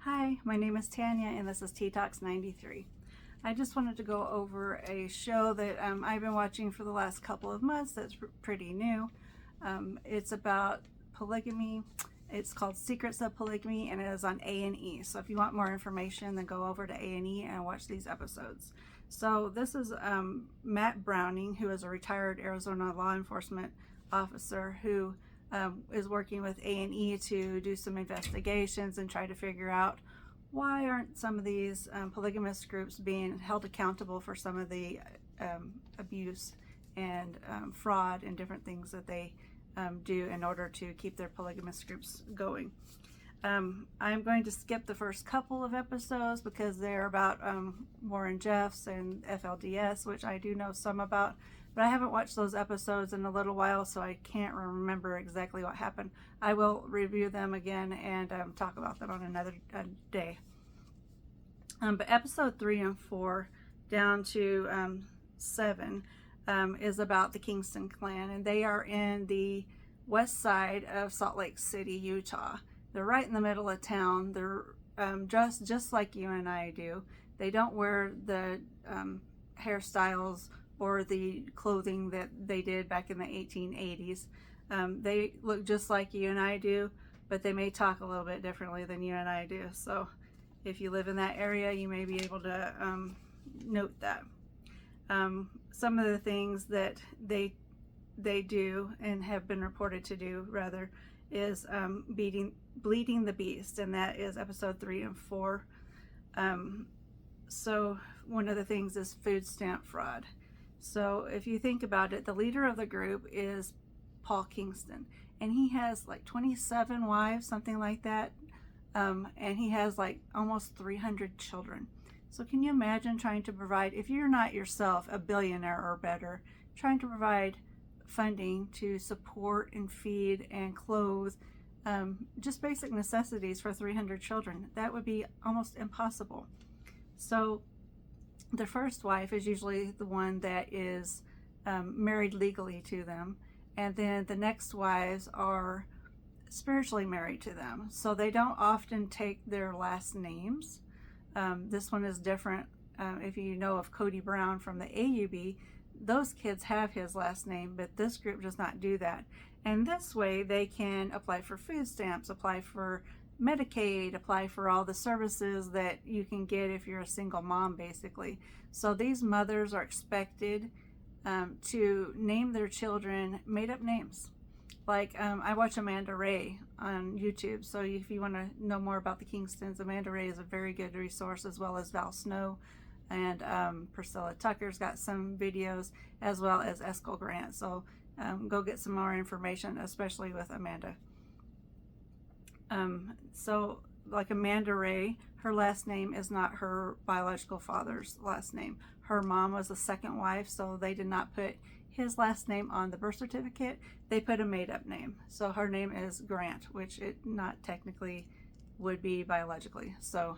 Hi, my name is Tanya and this is Tea Talks 93. I just wanted to go over a show that I've been watching for the last couple of months that's pretty new. It's about polygamy. It's called Secrets of Polygamy and it is on A&E. So if you want more information, then go over to A&E and watch these episodes. So this is Matt Browning, who is a retired Arizona law enforcement officer who is working with A&E to do some investigations and try to figure out why aren't some of these polygamous groups being held accountable for some of the abuse and fraud and different things that they do in order to keep their polygamous groups going. I'm going to skip the first couple of episodes because they're about Warren Jeffs and FLDS, which I do know some about, but I haven't watched those episodes in a little while, so I can't remember exactly what happened. I will review them again and talk about them on another day. But episode 3 and 4 down to 7 is about the Kingston clan, and they are in the west side of Salt Lake City, Utah. They're right in the middle of town. They're dressed just like you and I do. They don't wear the hairstyles or the clothing that they did back in the 1880s. They look just like you and I do, but they may talk a little bit differently than you and I do. So if you live in that area, you may be able to note that. Some of the things that they do and have been reported to do, rather, is bleeding the beast, and that is episode 3 and 4. So one of the things is food stamp fraud. So if you think about it, the leader of the group is Paul Kingston, and he has like 27 wives, something like that, and he has like almost 300 children. So can you imagine trying to provide, if you're not yourself a billionaire or better, trying to provide funding to support and feed and clothe just basic necessities for 300 children? That would be almost impossible. So the first wife is usually the one that is married legally to them, and then the next wives are spiritually married to them, so they don't often take their last names. This one is different. If you know of Cody Brown from the AUB, those kids have his last name, but this group does not do that. And this way they can apply for food stamps, apply for Medicaid, apply for all the services that you can get if you're a single mom, basically. So these mothers are expected to name their children made-up names. Like I watch Amanda Ray on YouTube, so if you want to know more about the Kingstons, Amanda Ray is a very good resource, as well as Val Snow, and Priscilla Tucker's got some videos, as well as Eskel Grant. So go get some more information, especially with Amanda. So like Amanda Ray, her last name is not her biological father's last name. Her mom was a second wife, so they did not put his last name on the birth certificate. They put a made-up name. So her name is Grant, which it not technically would be biologically. So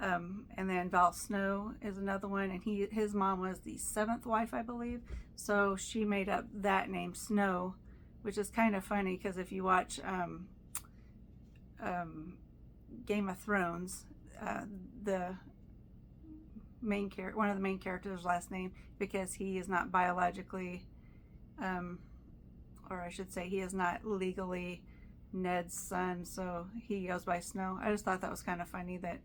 and then Val Snow is another one, and his mom was the 7th wife, I believe, so she made up that name, Snow, which is kind of funny because if you watch Game of Thrones, one of the main characters' last name, because he is not biologically, or I should say, he is not legally Ned's son, so he goes by Snow. I just thought that was kind of funny that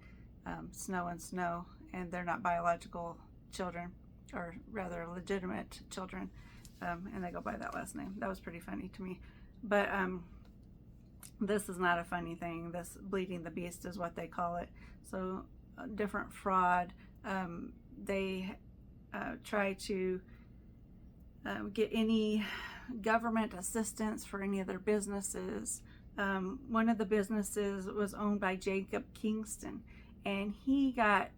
Snow and Snow, and they're not biological children, or rather legitimate children, and they go by that last name. That was pretty funny to me. But this is not a funny thing. This bleeding the beast is what they call it. So different fraud. They try to get any government assistance for any of their businesses. One of the businesses was owned by Jacob Kingston, and he got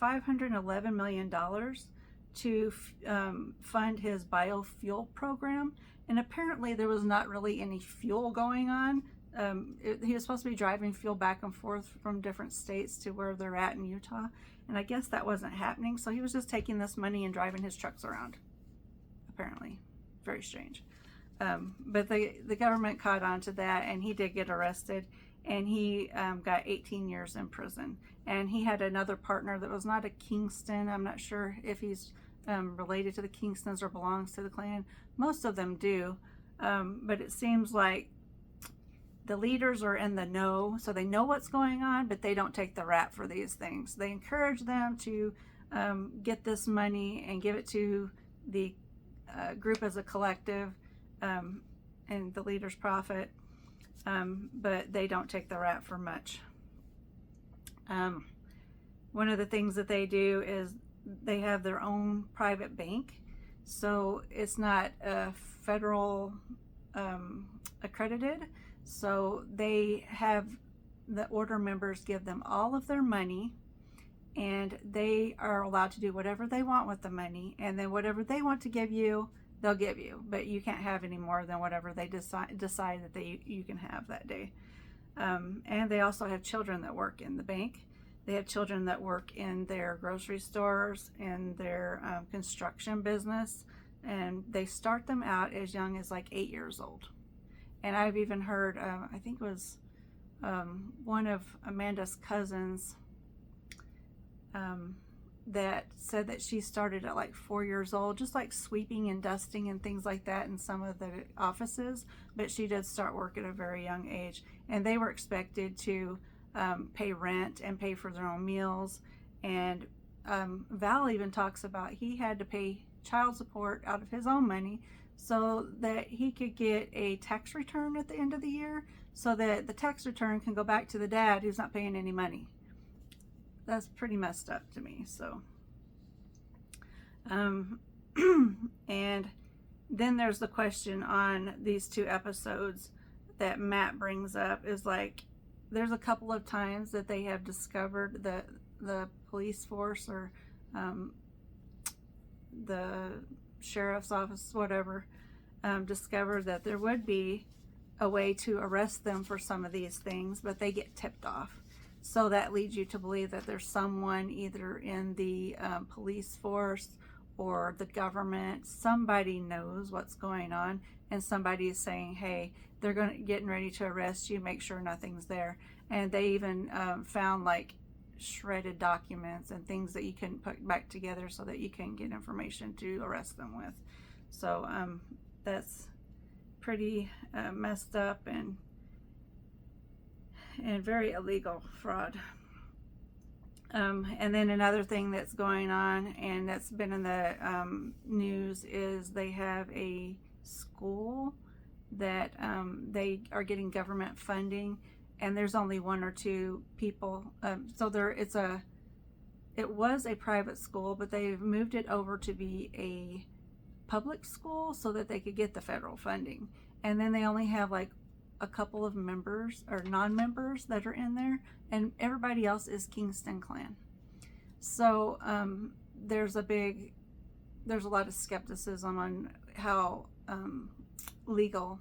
$511 million to fund his biofuel program, and apparently there was not really any fuel going on. He was supposed to be driving fuel back and forth from different states to where they're at in Utah, and I guess that wasn't happening, so he was just taking this money and driving his trucks around, apparently. Very strange. But the government caught on to that, and he did get arrested, and he got 18 years in prison. And he had another partner that was not a Kingston. I'm not sure if he's related to the Kingstons or belongs to the clan. Most of them do, but it seems like the leaders are in the know, so they know what's going on, but they don't take the rap for these things. They encourage them to get this money and give it to the group as a collective, and the leaders profit, but they don't take the rap for much. One of the things that they do is they have their own private bank, so it's not federal accredited. So they have the order members give them all of their money, and they are allowed to do whatever they want with the money, and then whatever they want to give you, they'll give you, but you can't have any more than whatever they decide that you can have that day. And they also have children that work in the bank. They have children that work in their grocery stores, in their construction business, and they start them out as young as like 8 years old. And I've even heard, I think it was one of Amanda's cousins that said that she started at like 4 years old, just like sweeping and dusting and things like that in some of the offices, but she did start work at a very young age. And they were expected to pay rent and pay for their own meals. And Val even talks about he had to pay child support out of his own money so that he could get a tax return at the end of the year, so that the tax return can go back to the dad who's not paying any money. That's pretty messed up to me. So and then there's the question on these 2 episodes that Matt brings up, is like there's a couple of times that they have discovered the police force or the sheriff's office, whatever, discovered that there would be a way to arrest them for some of these things, but they get tipped off. So that leads you to believe that there's someone either in the police force or the government, somebody knows what's going on, and somebody is saying, hey, they're getting ready to arrest you, make sure nothing's there. And they even found like shredded documents and things that you couldn't put back together so that you can get information to arrest them with. So that's pretty messed up and very illegal fraud. And then another thing that's going on, and that's been in the news, is they have a school that they are getting government funding, and there's only 1 or 2 people. So it was a private school, but they've moved it over to be a public school so that they could get the federal funding. And then they only have like a couple of members or non-members that are in there, and everybody else is Kingston clan. So there's a lot of skepticism on how legal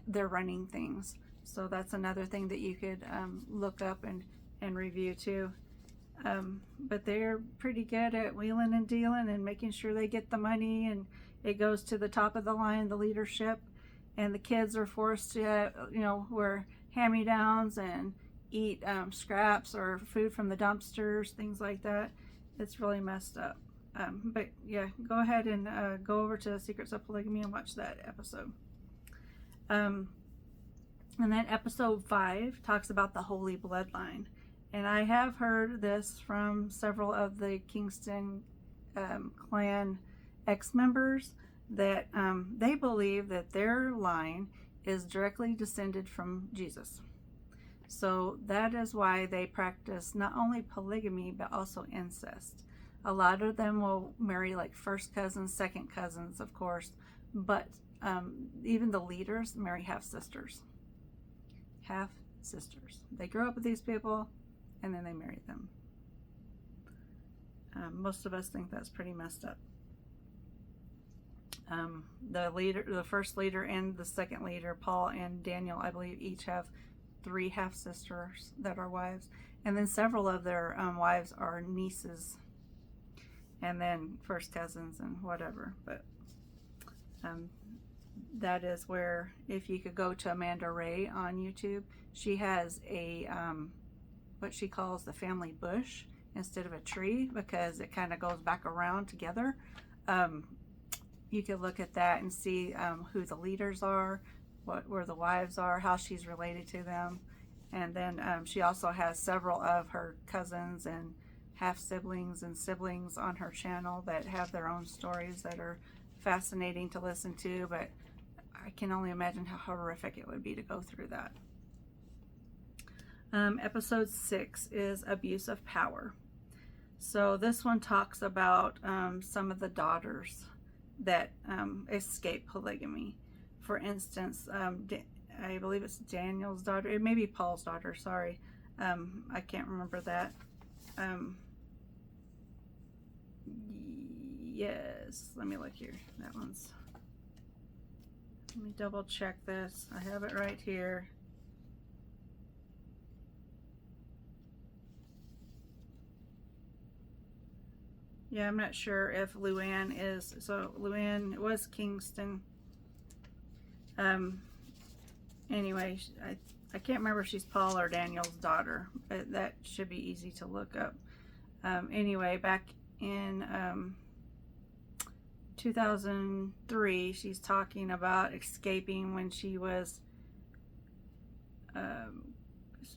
they're running things. So that's another thing that you could look up and review too. But they're pretty good at wheeling and dealing and making sure they get the money, and it goes to the top of the line, the leadership, and the kids are forced to, wear hand-me-downs and eat scraps or food from the dumpsters, things like that. It's really messed up. But yeah, go ahead and go over to Secrets of Polygamy and watch that episode. And then episode 5 talks about the Holy Bloodline. And I have heard this from several of the Kingston clan ex-members, that they believe that their line is directly descended from Jesus. So that is why they practice not only polygamy, but also incest. A lot of them will marry like first cousins, second cousins, of course, but even the leaders marry half-sisters. Half-sisters. They grew up with these people, and then they married them. Most of us think that's pretty messed up. The first leader and the second leader, Paul and Daniel, I believe each have 3 half-sisters that are wives, and then several of their wives are nieces, and then first cousins and whatever. But that is where, if you could go to Amanda Ray on YouTube, she has a what she calls the family bush instead of a tree, because it kind of goes back around together. You could look at that and see who the leaders are, where the wives are, how she's related to them. And then she also has several of her cousins and half siblings and siblings on her channel that have their own stories that are fascinating to listen to, but I can only imagine how horrific it would be to go through that. Episode 6 is abuse of power. So this one talks about some of the daughters that escape polygamy. For instance, I believe it's Daniel's daughter. It may be Paul's daughter, sorry. I can't remember that. Yes, let me look here. That one's, let me double check this. I have it right here. Yeah, I'm not sure if Luann is, so Luann was Kingston. Anyway, I can't remember if she's Paul or Daniel's daughter, but that should be easy to look up. Anyway, back in 2003, she's talking about escaping when she was,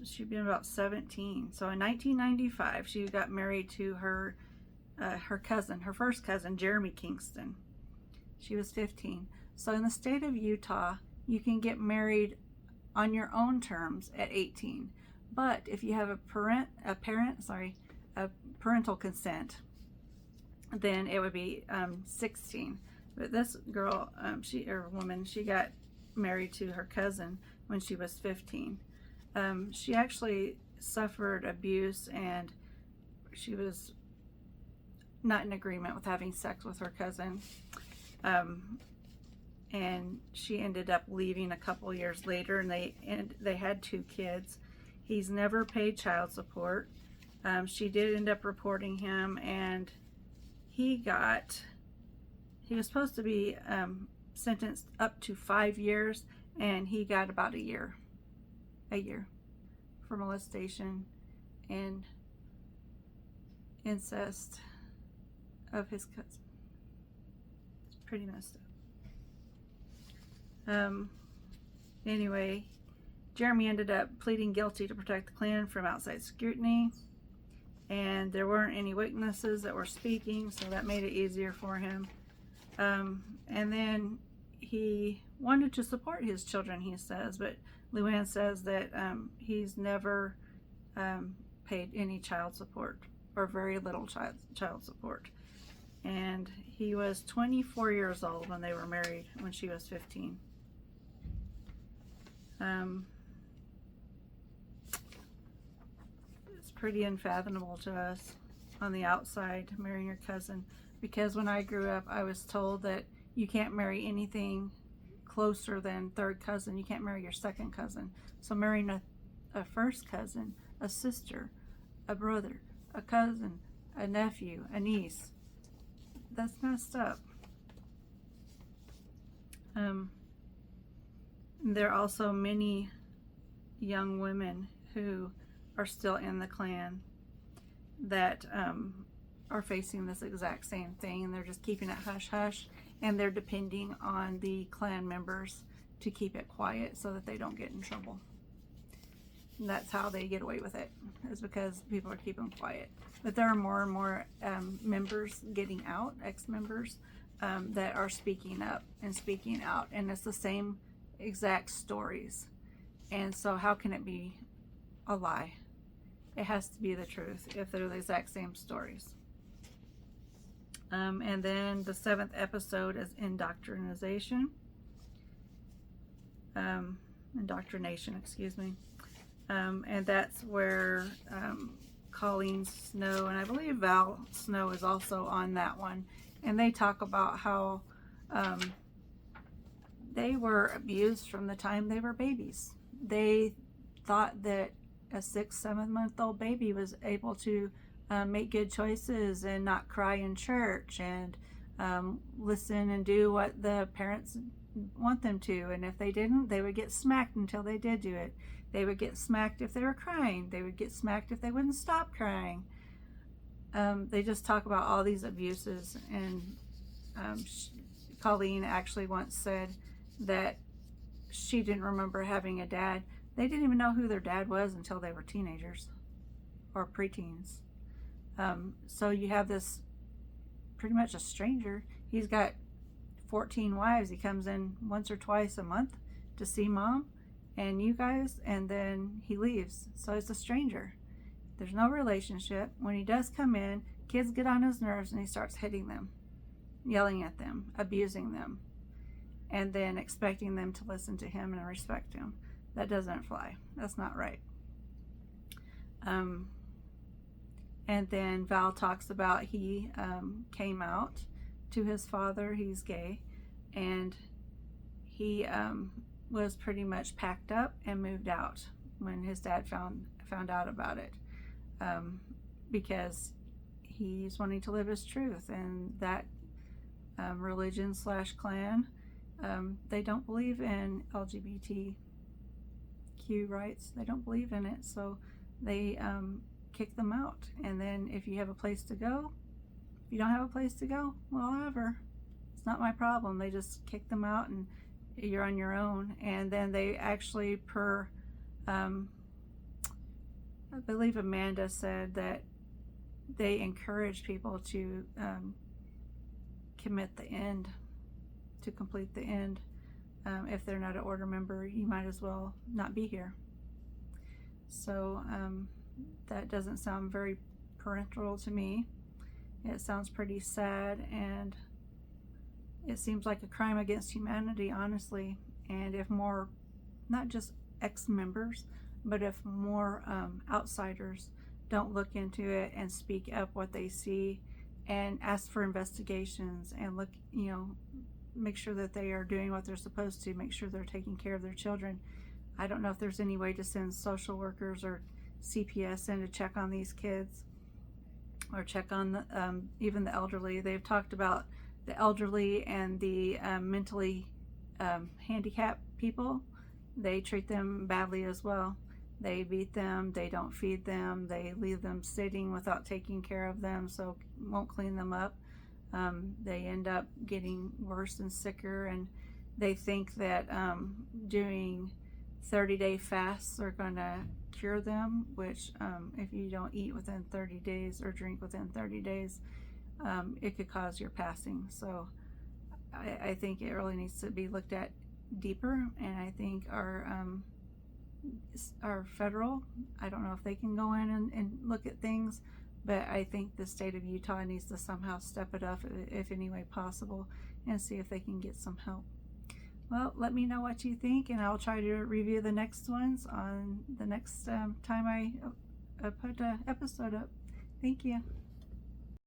she'd been about 17. So in 1995, she got married to her cousin, her first cousin, Jeremy Kingston. She was 15. So in the state of Utah, you can get married on your own terms at 18. But if you have a parental consent, then it would be 16. But this girl, she got married to her cousin when she was 15. She actually suffered abuse, and she was not in agreement with having sex with her cousin. And she ended up leaving a couple years later, and they had 2 kids. He's never paid child support. She did end up reporting him, and he was supposed to be sentenced up to 5 years, and he got about a year for molestation and incest of his cousin. It's pretty messed up. Anyway, Jeremy ended up pleading guilty to protect the clan from outside scrutiny, and there weren't any witnesses that were speaking, so that made it easier for him. And then he wanted to support his children, he says, but Luann says that he's never paid any child support, or very little child support. And he was 24 years old when they were married, when she was 15. It's pretty unfathomable to us on the outside, marrying your cousin, because when I grew up, I was told that you can't marry anything closer than third cousin. You can't marry your second cousin. So marrying a first cousin, a sister, a brother, a cousin, a nephew, a niece, that's messed up. There are also many young women who are still in the clan that are facing this exact same thing, and they're just keeping it hush-hush, and they're depending on the clan members to keep it quiet so that they don't get in trouble. And that's how they get away with it, is because people are keeping quiet. But there are more and more members getting out, ex-members, that are speaking up and speaking out, and it's the same exact stories. And so how can it be a lie? It has to be the truth if they're the exact same stories. And then the 7th episode is indoctrination, excuse me. And that's where Colleen Snow, and I believe Val Snow is also on that one, and they talk about how they were abused from the time they were babies. They thought that a 6-7-month-old baby was able to make good choices and not cry in church and listen and do what the parents want them to, and if they didn't, they would get smacked until they did do it. They would get smacked if they were crying. They would get smacked if they wouldn't stop crying. They just talk about all these abuses, and Colleen actually once said that she didn't remember having a dad. They didn't even know who their dad was until they were teenagers or preteens. So you have this pretty much a stranger. He's got 14 wives. He comes in once or twice a month to see mom and you guys, and then he leaves. So it's a stranger. There's no relationship. When he does come in, kids get on his nerves and he starts hitting them, yelling at them, abusing them, and then expecting them to listen to him and respect him. That doesn't fly. That's not right. And then Val talks about he came out to his father. He's gay, and he was pretty much packed up and moved out when his dad found out about it, because he's wanting to live his truth. And that religion / clan, they don't believe in LGBTQ rights. They don't believe in it, so they kick them out. And then if you have a place to go, if you don't have a place to go, well, whatever, it's not my problem. They just kick them out and you're on your own. And then they actually, I believe Amanda said that they encourage people to commit the end, to complete the end. If they're not an order member, you might as well not be here. So that doesn't sound very parental to me. It sounds pretty sad, and it seems like a crime against humanity, honestly. And if more, not just ex-members, but if more outsiders don't look into it and speak up what they see and ask for investigations and look, make sure that they are doing what they're supposed to, make sure they're taking care of their children. I don't know if there's any way to send social workers or CPS in to check on these kids or check on even the elderly. They've talked about the elderly and the mentally handicapped people. They treat them badly as well. They beat them, they don't feed them, they leave them sitting without taking care of them, so won't clean them up. They end up getting worse and sicker, and they think that doing 30-day fasts are going to cure them, which if you don't eat within 30 days or drink within 30 days, it could cause your passing. So I think it really needs to be looked at deeper, and I think our federal, I don't know if they can go in and look at things, but I think the state of Utah needs to somehow step it up, if any way possible, and see if they can get some help. Well, let me know what you think, and I'll try to review the next ones on the next time I put an episode up. Thank you.